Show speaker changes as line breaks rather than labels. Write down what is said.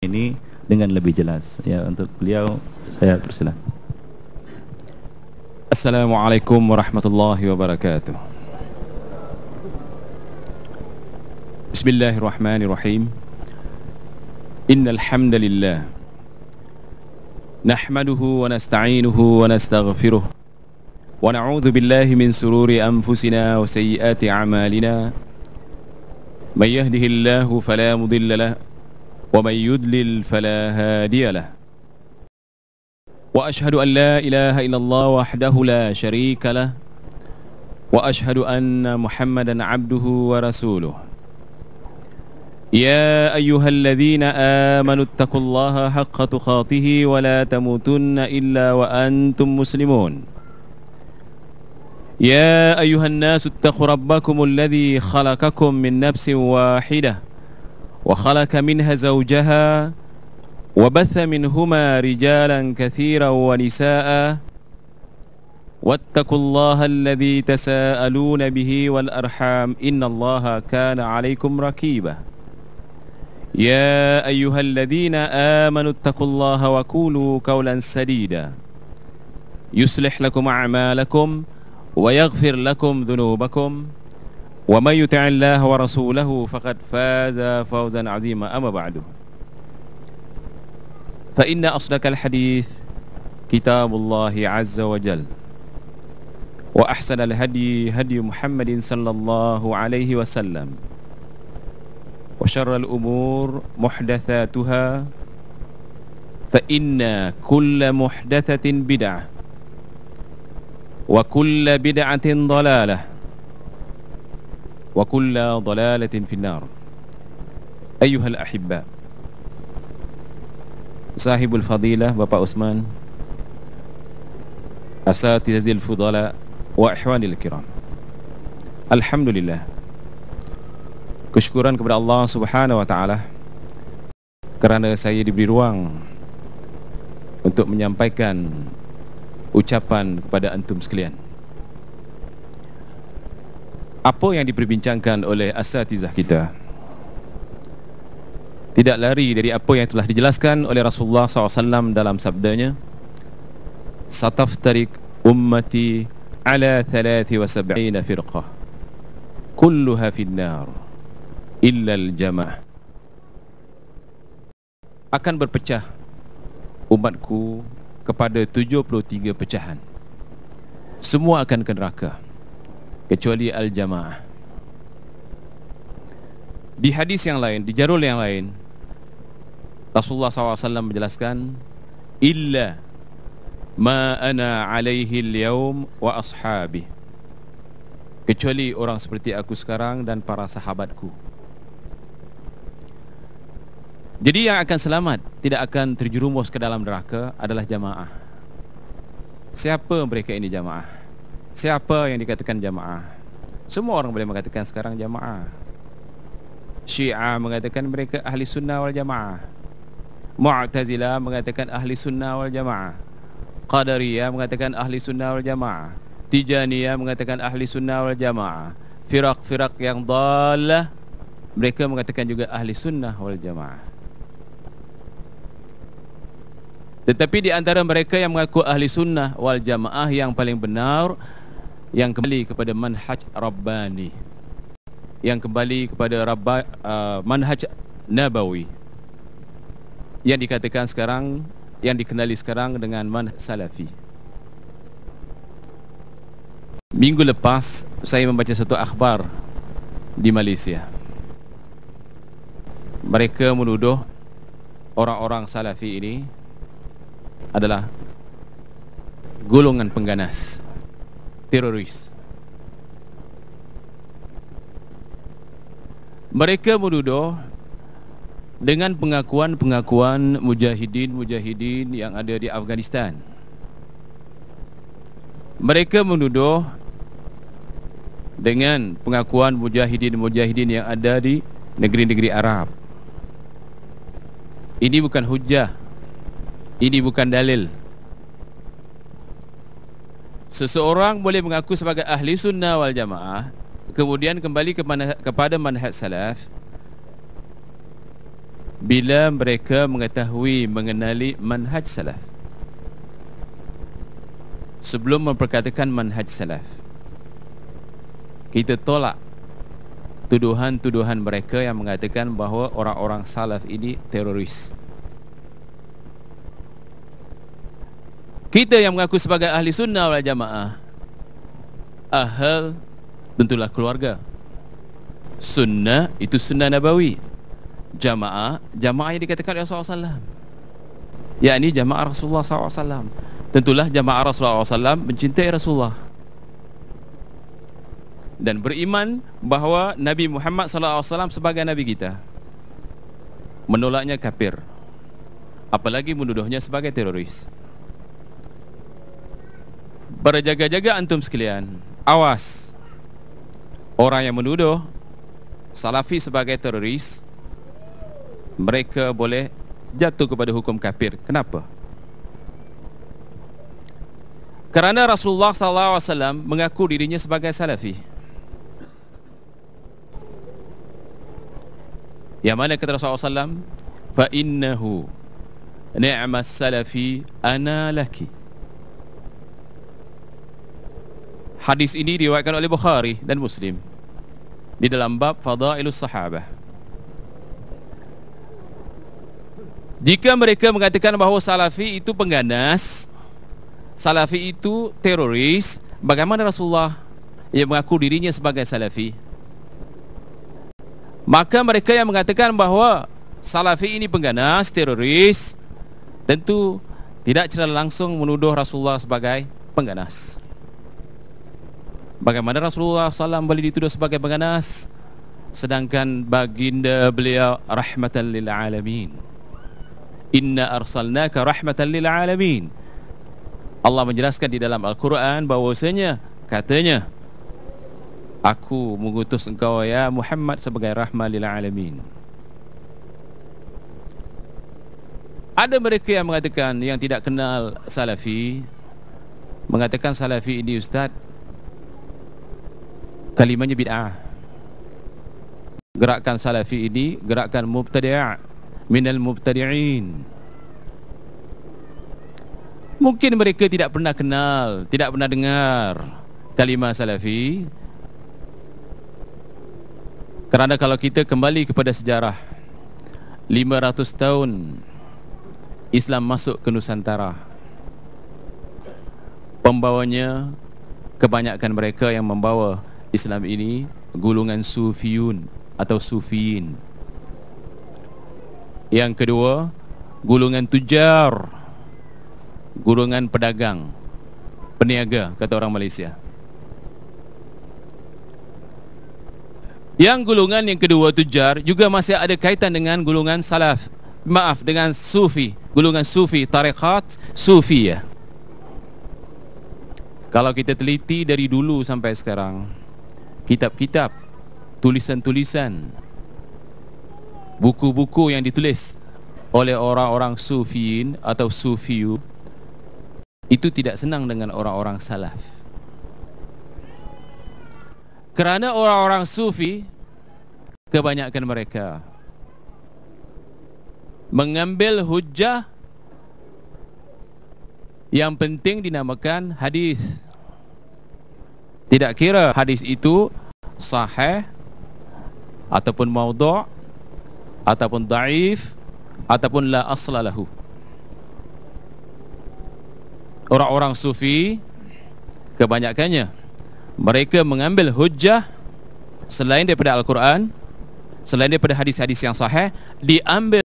ini dengan lebih jelas. Ya, untuk beliau saya persilakan.
Assalamualaikum warahmatullahi wabarakatuh. Bismillahirrahmanirrahim. Innal hamdalillah nahmaduhu wa nasta'inuhu wa nastaghfiruh wa na'udzu billahi min sururi anfusina wa sayyiati a'malina. May yahdihillahu fala mudilla lahu wa may yudlil fala hadiya lahu. Wa ashhadu an la ilaha illallah wahdahu la syarika lah wa ashhadu anna Muhammadan abduhu wa rasuluh. Ya ayyuhalladzina amanu taqullaha haqqa tuqatih wa la tamutunna illa wa antum muslimun. Ya ayyuhan nasu ittaqu rabbakumul ladzi khalaqakum min nafsin wahidah wa khalaqa minha zawjaha وبث منهما رجالا كثيرا ونساء واتقوا الله الذي تساءلون به والأرحام إن الله كان عليكم رقيبا يا أيها الذين آمنوا اتقوا الله وقولوا قولا سديدا يصلح لكم أعمالكم ويغفر لكم ذنوبكم ومن يطع الله ورسوله فقد فاز فوزا عظيما أما بعد فإن أصدق الحديث كتاب الله عز وجل وأحسن الهدي هدي محمد صلى الله عليه وسلم وشر الأمور محدثاتها فإن كل محدثة بدعة وكل بدعة ضلالة وكل ضلالة في النار. أيها الأحباء, Sahibul Fadilah Bapak Usman, Asatizil Fudala wa Ihwanil Kiram, alhamdulillah, kesyukuran kepada Allah Subhanahu wa ta'ala kerana saya diberi ruang untuk menyampaikan ucapan kepada antum sekalian. Apa yang diperbincangkan oleh asatizah kita tidak lari dari apa yang telah dijelaskan oleh Rasulullah SAW dalam sabdanya, sataftarik ummati ala 73 firqah kulluha finnar illa al-jama'ah. Akan berpecah umatku kepada 73 pecahan, semua akan ke neraka kecuali al-jama'ah. Di hadis yang lain, di jarul yang lain, Rasulullah SAW menjelaskan, illa ma ana alaihi al-yawm wa ashabi, kecuali orang seperti aku sekarang dan para sahabatku. Jadi yang akan selamat, tidak akan terjerumus ke dalam neraka adalah jamaah. Siapa mereka ini jamaah? Siapa yang dikatakan jamaah? Semua orang boleh mengatakan sekarang jamaah. Syiah mengatakan mereka ahli sunnah wal jamaah, Mu'tazilah mengatakan ahli sunnah wal jamaah, Qadariyah mengatakan ahli sunnah wal jamaah, Tijaniyah mengatakan ahli sunnah wal jamaah, Firaq-firaq yang dhalah mereka mengatakan juga ahli sunnah wal jamaah. Tetapi di antara mereka yang mengaku ahli sunnah wal jamaah yang paling benar, yang kembali kepada manhaj Rabbani, yang kembali kepada manhaj Nabawi, yang dikatakan sekarang, yang dikenali sekarang dengan manhaj Salafi. Minggu lepas saya membaca satu akhbar di Malaysia. Mereka menuduh orang-orang Salafi ini adalah golongan pengganas, teroris. Mereka menuduh dengan pengakuan-pengakuan mujahidin-mujahidin yang ada di Afghanistan. Mereka menuduh dengan pengakuan mujahidin-mujahidin yang ada di negeri-negeri Arab. Ini bukan hujah, ini bukan dalil. Seseorang boleh mengaku sebagai ahli sunnah wal jamaah, kemudian kembali kepada manhaj salaf, bila mereka mengetahui, mengenali manhaj salaf. Sebelum memperkatakan manhaj salaf, kita tolak tuduhan-tuduhan mereka yang mengatakan bahawa orang-orang salaf ini teroris. Kita yang mengaku sebagai ahli sunnah wal jamaah, ahal tentulah keluarga. Sunnah itu sunnah nabawi. Jamaah, jamaah yang dikatakan oleh Rasulullah SAW, yakni jamaah Rasulullah SAW. Tentulah jamaah Rasulullah SAW mencintai Rasulullah dan beriman bahawa Nabi Muhammad SAW sebagai Nabi kita. Menolaknya kafir, apalagi menuduhnya sebagai teroris. Berjaga-jaga antum sekalian, awas orang yang menuduh Salafi sebagai teroris, mereka boleh jatuh kepada hukum kafir. Kenapa? Kerana Rasulullah SAW mengaku dirinya sebagai Salafi. Yang mana kata Rasulullah SAW, fa innahu ni'mas salafi ana laki. Hadis ini diriwayatkan oleh Bukhari dan Muslim di dalam bab Fadailus Sahabah. Jika mereka mengatakan bahawa Salafi itu pengganas, Salafi itu teroris, bagaimana Rasulullah yang mengaku dirinya sebagai Salafi? Maka mereka yang mengatakan bahawa Salafi ini pengganas, teroris, tentu tidak secara langsung menuduh Rasulullah sebagai pengganas. Bagaimana Rasulullah SAW boleh dituduh sebagai pengganas, sedangkan baginda beliau rahmatan lil alamin. Inna arsalnaka rahmatan lil alamin. Allah menjelaskan di dalam Al-Quran bahawasanya, katanya, aku mengutus engkau ya Muhammad sebagai rahmah lil alamin. Ada mereka yang mengatakan, yang tidak kenal Salafi, mengatakan Salafi ini ustaz, kalimahnya bid'ah. Gerakan Salafi ini gerakan mubtadi', minal mubtadi'in. Mungkin mereka tidak pernah kenal, tidak pernah dengar kalimah Salafi. Kerana kalau kita kembali kepada sejarah 500 tahun Islam masuk ke Nusantara, pembawanya, kebanyakan mereka yang membawa Islam ini golongan Sufiyun atau Sufiyin. Yang kedua, golongan tujar, golongan pedagang, peniaga, kata orang Malaysia. Yang golongan yang kedua, tujar, juga masih ada kaitan dengan golongan salaf, maaf, dengan sufi, golongan sufi, tarekat sufiyah. Kalau kita teliti dari dulu sampai sekarang, kitab-kitab, tulisan-tulisan, buku-buku yang ditulis oleh orang-orang sufiyin atau sufiyu, itu tidak senang dengan orang-orang salaf. Kerana orang-orang sufi, kebanyakan mereka mengambil hujjah yang penting dinamakan hadis. Tidak kira hadis itu sahih ataupun maudhu' ataupun dhaif ataupun la asla lahu. Orang-orang sufi kebanyakannya mereka mengambil hujjah selain daripada Al-Quran, selain daripada hadis-hadis yang sahih, diambil